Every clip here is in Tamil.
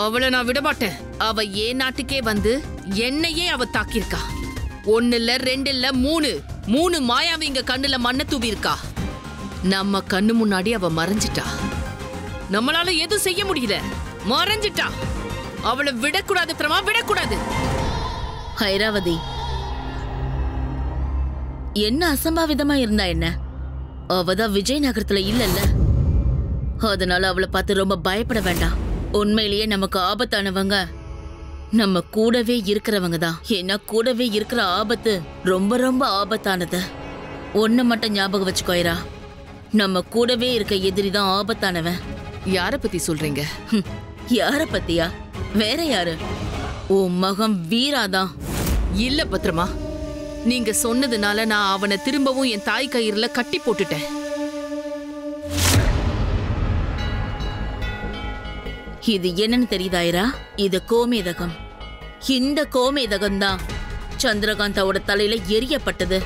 அவளை நான் விட மாட்டேன். அவ ஏன் நாட்டுக்கே வந்து என்னையே அவ தாக்கியிருக்கா. 1 இல்ல 2 இல்ல 3 மாயாவி இங்க கண்ணுல மண்ணை தூவி இருக்கா. நம்ம கண்ணு முன்னாடி அவ மறைஞ்சிட்டா. நம்மளால எதுவும் செய்ய முடியல. மறைஞ்சிட்டா. அவளை விடக்கூடாது பிரமா, விடக்கூடாது. ஐராவதி, என்ன அசம்பாவிதமா இருந்தா என்ன? அவதான் விஜயநகரத்துல இல்லல்ல, அதனால அவளை பார்த்து ரொம்ப பயப்பட வேண்டாம். உண்மையிலேயே நமக்கு ஆபத்தானவங்க நம்ம கூடவே இருக்கிறவங்க தான். ஏன்னா கூடவே இருக்கிற ஆபத்து ரொம்ப ரொம்ப ஆபத்தானது. ஒன்னு மட்டும் ஞாபகம் வச்சுக்கோ ஐரா, நம்ம கூடவே இருக்க எதிரி தான் ஆபத்தானவன். யார பத்தி சொல்றீங்க? யார பத்தியா? வேற யாரு? உன் மகன் வீராதான். இல்ல பத்ரமா, நீங்க சொன்னதுனால நான் அவனை திரும்பவும் என் தாய் கயிறுல கட்டி போட்டுட்டேன். இது என்னன்னு தெரியுதாயிரா? இது கோமேதகம். இந்த கோமேதகம் தான் சந்திரகாந்தாவோட தலையில எரியப்பட்டது.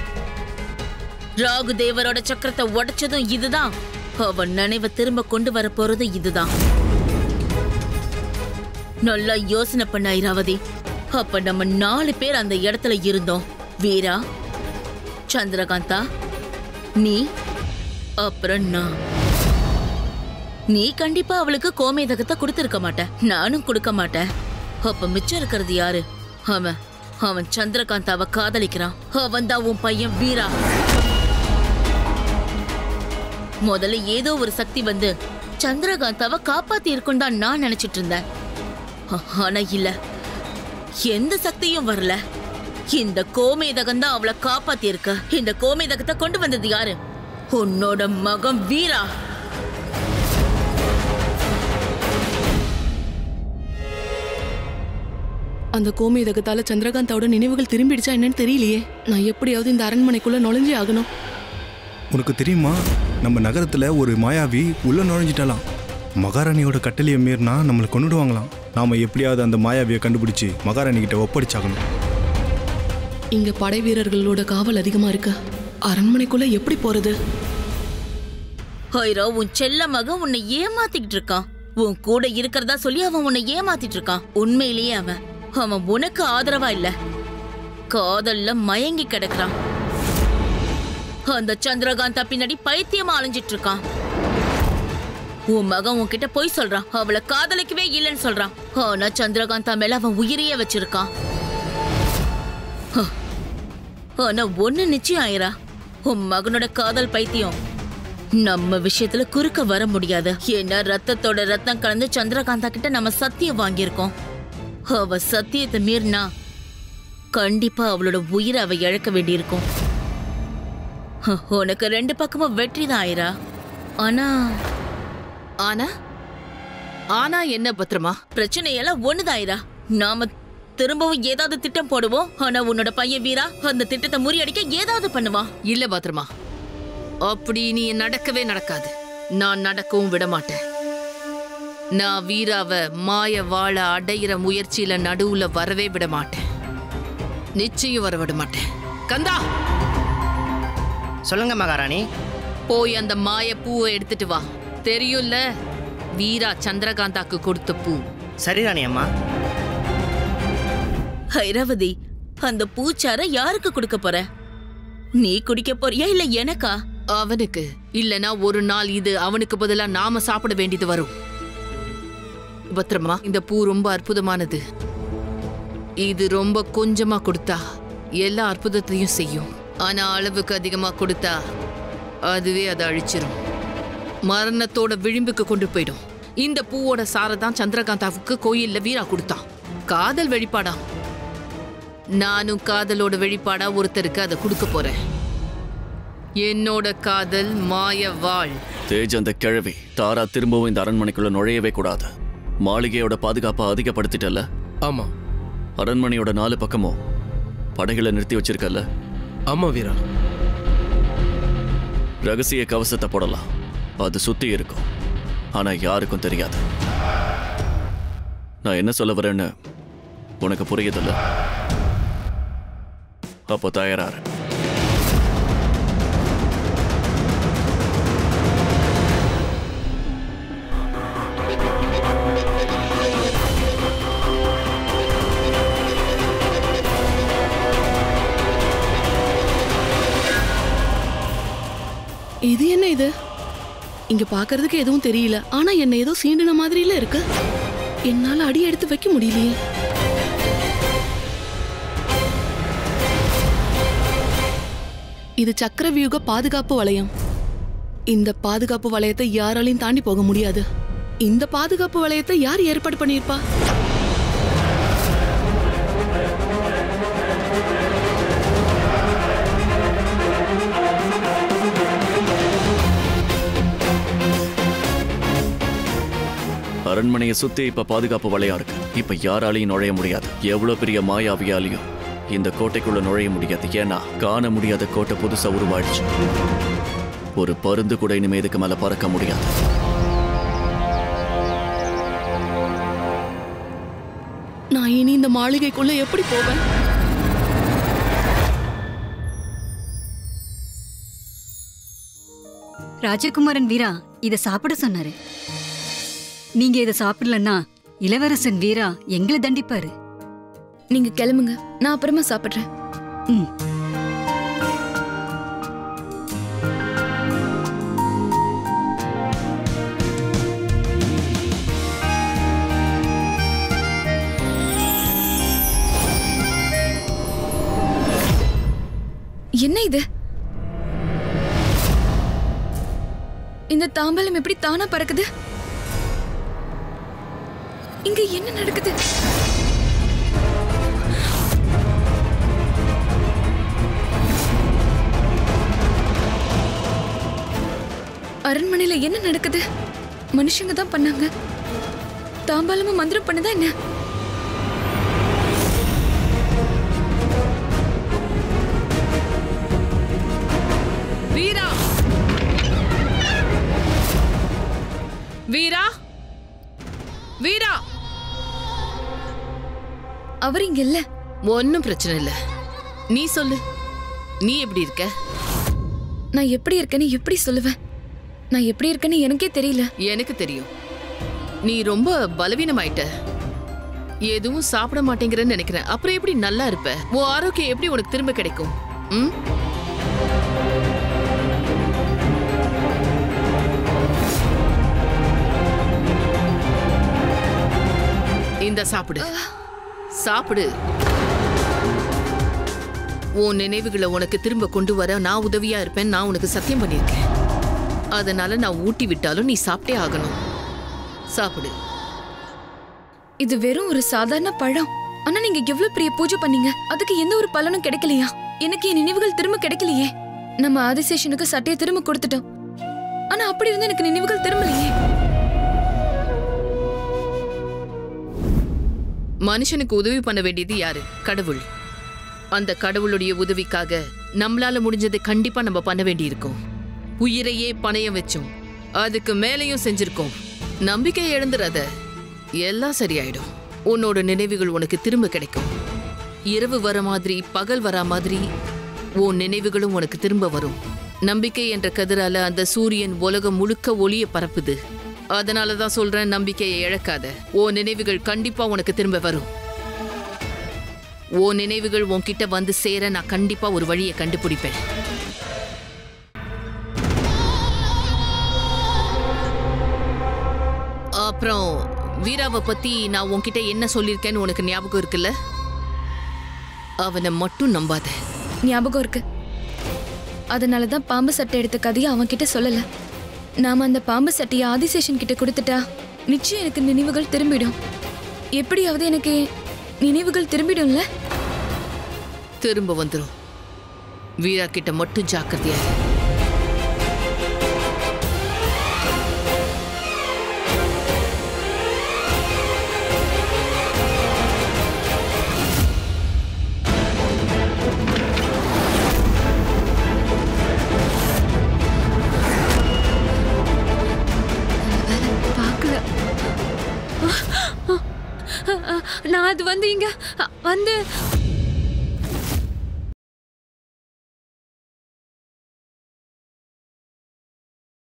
ராகு தேவரோட சக்கரத்தை உடைச்சதும் இதுதான். அவன் நினைவை திரும்ப கொண்டு வர போறது இதுதான். நல்லா யோசனை பண்ண ஐராவதி. அப்ப நம்ம 4 பேர் அந்த இடத்துல இருந்தோம். வீரா, சந்திரகாந்தா, நீ, அப்புறம் நான். நீ கண்டிப்பா அவளுக்கு கோமேதகத்தை கொடுத்திருக்க மாட்ட, நானும் கொடுக்க மாட்டேன். அப்ப மிச்சம் இருக்கிறது யாரு? அவன் சந்திரகாந்தாவை காதலிக்கிறான். அவன் தான் உன் பையன் வீரா. முதல்ல ஏதோ ஒரு சக்தி வந்து சந்திரகாந்தாவை காப்பாத்தி இருக்கும் தான் நான் நினைச்சிட்டு இருந்தேன். ஆனா இல்ல, எந்த சக்தியும் வரல. இந்த கோமேதகம் தான் அவளை காப்பாத்தி இருக்க. இந்த கோமேதகத்தை கொண்டு வந்தது யாரு? உன்னோட மகன் வீரா. அந்த கோமேதகத்தால சந்திரகாந்தாவோட நினைவுகள் திரும்பிடுச்சா என்னன்னு தெரியலையே. நான் எப்படியாவது இந்த அரண்மனைக்குள்ள நுழைஞ்சே ஆகணும். உனக்கு தெரியுமா, நம்ம நகரத்துல ஒரு மாயாவி உள்ள நுழைஞ்சிட்டாலாம். மகாராணியோட கட்டளையை மீறினா நம்மளை கொண்டுடுவாங்களாம். நாம எப்படியாவது அந்த மாயாவியை கண்டுபிடிச்சு மகாராணி கிட்ட ஒப்படைச்சாகணும். இங்க படை வீரர்களோட காவல் அதிகமா இருக்கு. அரண்மனைக்குள்ள எப்படி போறது? ஹைரா, உன் செல்ல மகன் உன்னை ஏமாத்திக்கிட்டு இருக்கான். உன் கூட இருக்கிறதா சொல்லி அவன் உன்னை ஏமாத்திட்டு இருக்கான். உண்மையிலேயே அவன் உனக்கு ஆதரவா இல்ல, காதல்ல மயங்கி கிடக்குறான். அந்த சந்திரகாந்தா பின்னாடி பைத்தியமா அலைஞ்சிட்டு இருக்கான். உன் மகன் உன்கிட்ட போய் சொல்றான், அவளை காதலிக்கவே இல்லைன்னு சொல்றான். ஆனா சந்திரகாந்தா மேல அவன் உயிரையே வச்சிருக்கான். ஆனா ஒண்ணு நிச்சயம் ஆயிரா, உன் மகனோட காதல் பைத்தியம் நம்ம விஷயத்துல குறுக்க வர முடியாது. ஏன்னா ரத்தத்தோட ரத்தம் கலந்து சந்திரகாந்தா கிட்ட நம்ம சத்தியம் வாங்கியிருக்கோம். அவ சத்தியத்தை மீறினா கண்டிப்பா அவளோட உயிரை அவ இழக்க வேண்டியிருக்கும். உனக்கு 2 பக்கமும் வெற்றி தான் ஆயிரா. ஆனா ஆனா ஆனா என்ன பத்ரமா? பிரச்சனையெல்லாம் ஒண்ணுதான் ஆயிரா. நாம திரும்பவும் ஏதாவது திட்டம் போடுவோம். ஆனா உன்னோட பையன் வீரா அந்த திட்டத்தை முறியடிக்க ஏதாவது பண்ணுவான். இல்ல பத்ரமா, அப்படி நீ நடக்கவே நடக்காது. நான் நடக்கவும் விட மாட்டேன். நான் வீராவை மாய வாழ அடையிற முயற்சியில நடுவுல வரவே விட மாட்டேன். நிச்சயம் வர விட மாட்டேன். கந்தா, சொல்லுங்க மகாராணி. போய் அந்த மாய பூவை எடுத்துட்டு வா. தெரியும்ல, வீரா சந்திரகாந்தாக்கு கொடுத்த பூ. சரி ராணி அம்மா. ஐராவதி, அந்த பூச்சார யாருக்கு கொடுக்க போற? நீ குடிக்க போறியா இல்ல எனக்கா? அவனுக்கு. இல்லனா ஒரு நாள் இது அவனுக்கு பதிலா நாம சாப்பிட வேண்டியது வரும். பத்ரமா, இந்த பூ ரொம்ப அற்புதமானது. இது ரொம்ப கொஞ்சமா கொடுத்தா எல்லா அற்புதத்தையும் செய்யும். ஆனா அளவுக்கு அதிகமா கொடுத்தா அதுவே அதை அழிச்சிரும். மரணத்தோட விளிம்புக்கு கொண்டு போயிடும். இந்த பூவோட சாரதான் சந்திரகாந்தாவுக்கு கோயில்ல வீரா கொடுத்தான். காதல் வெளிப்பாடா. நானும் காதலோட வெளிப்பாடா ஒருத்தருக்கு அதை கொடுக்க போறேன். என்னோட காதல் மாய வாழ். தேஜ், அந்த கிழவி தாரா திரும்பவும் இந்த அரண்மனைக்குள்ள நுழையவே கூடாது. மாளிகையோட பாதுகாப்பை அதிகப்படுத்திட்டல? ஆமா. அரண்மனையோட 4 பக்கமும் படைகளை நிறுத்தி வச்சிருக்கல? ஆமா வீரா. ரகசிய கவசத்தை போடலாம். அது சுத்தி இருக்கும், ஆனா யாருக்கும் தெரியாது. நான் என்ன சொல்ல வரேன்னு உனக்கு புரியுதில்ல? அப்போ தயாராரு. இது என்ன இது? இங்க பாக்குறதுக்கு எதுவும் தெரியல, ஆனா என்ன ஏதோ சீண்டின மாதிரில இருக்கு. என்னால அடி எடுத்து வைக்க முடியலையே. இது சக்கரவியூக பாதுகாப்பு வளையம். இந்த பாதுகாப்பு வளையத்தை யாராலையும் தாண்டி போக முடியாது. இந்த பாதுகாப்பு வளையத்தை யார் ஏற்பாடு பண்ணியிருப்பா? அரண்மனையை சுத்தி இப்ப பாதுகாப்பு வளையம் இருக்கு. இப்ப யாராலையும் நுழைய முடியாது. எவ்வளவு பெரிய மாயாவியாலையும் இந்த கோட்டைக்குள்ள நுழைய முடியாது. ஏன்னா காண முடியாத கோட்டை புதுசா உருவாயிடுச்சு. ஒரு பருந்து கூட இனிமே இதுக்கு மேல பறக்க முடியாது. நான் இனி இந்த மாளிகைக்குள்ள எப்படி போவேன்? ராஜகுமாரன் வீரா இத சாப்பிட சொன்னாரு. நீங்க இத சாப்பிடலன்னா இளவரசன் வீரா எங்களை தண்டிப்பாரு. நீங்க கிளம்புங்க, நான் அப்புறமா சாப்பிடுறேன். என்ன இது? இந்த தாம்பலம் எப்படி தானா பறக்குது? இங்க என்ன நடக்குது? அரண்மனையில என்ன நடக்குது? மனுஷங்க தான் பண்ணாங்க. தாம்பாலமும் மந்திரம் பண்ணதா என்ன? வீரா! வீரா! வீரா! அவர் இங்க இல்ல. ஒன்னும் பிரச்சனை இல்ல. நீ சொல்லு, நீ எப்படி இருக்க? நான் எப்படி இருக்கேன்னு எப்படி சொல்லுவேன்? நான் எப்படி இருக்கேன்னு எனக்கே தெரியல. எனக்கு தெரியும். நீ ரொம்ப பலவீனமாயிட்ட. எதுவும் சாப்பிட மாட்டேங்கிறன்னு நினைக்கிறேன். அப்புறம் எப்படி நல்லா இருப்ப? உன் ஆரோக்கியம் எப்படி உனக்கு திரும்ப கிடைக்கும்? இந்த சாப்பிடு, சாப்பிடு. உன் நினைவுகளை உனக்கு திரும்ப கொண்டு வர நான் உதவியா இருப்பேன். நான் உனக்கு சத்தியம் பண்ணியிருக்கேன். அதனால நான் ஊட்டி விட்டாலும் நீ சாப்பிட்டே ஆகணும். சாப்பிடு. இது வெறும் ஒரு சாதாரண பழம். ஆனா நீங்க எவ்வளவு பெரிய பூஜை பண்ணீங்க, அதுக்கு எந்த ஒரு பலனும் கிடைக்கலையா? எனக்கு என் நினைவுகள் திரும்ப கிடைக்கலையே. நம்ம ஆதிசேஷனுக்கு சட்டையை திரும்ப கொடுத்துட்டோம். ஆனா அப்படி இருந்து எனக்கு நினைவுகள் திரும்பலையே. மனுஷனுக்கு உதவி பண்ண வேண்டியது யாரு? கடவுள். அந்த கடவுளுடைய உதவிக்காக நம்மளால முடிஞ்சதை கண்டிப்பா நம்ம பண்ண வேண்டி இருக்கும். உயிரையே பணயம் வச்சோம், அதுக்கு மேலையும் செஞ்சிருக்கோம். நம்பிக்கை இழந்துறாத, எல்லாம் சரியாயிடும். உன்னோட நினைவுகள் உனக்கு திரும்ப கிடைக்கும். இரவு வர மாதிரி பகல் வரா மாதிரி உன் நினைவுகளும் உனக்கு திரும்ப வரும். நம்பிக்கை என்ற கதிரால அந்த சூரியன் உலகம் முழுக்க ஒளிய பரப்புது. அதனாலதான் சொல்றேன், நம்பிக்கையை இழக்காத. உன் நினைவுகள் கண்டிப்பா உனக்கு திரும்ப வரும். உன் நினைவுகள் உன்கிட்ட வந்து சேர நான் கண்டிப்பா ஒரு வழியை கண்டுபிடிப்பேன். அப்புறம் வீராவை பத்தி நான் உன்கிட்ட என்ன சொல்லியிருக்கேன்னு உனக்கு ஞாபகம் இருக்குல்ல? அவனை மட்டும் நம்பாத. ஞாபகம் இருக்கு. அதனாலதான் பாம்பு சட்டை எடுத்த கதையை அவன் கிட்ட சொல்லல. நாம அந்த பாம்பு சட்டையை ஆதிசேஷன் கிட்ட கொடுத்துட்டா நிச்சயம் எனக்கு நினைவுகள் திரும்பிடும். எப்படியாவது எனக்கு நினைவுகள் திரும்பிடும்ல? திரும்ப வந்துடும். வீரா கிட்ட மட்டும் ஜாக்கிரதையா. நான் அது வந்து இங்க வந்து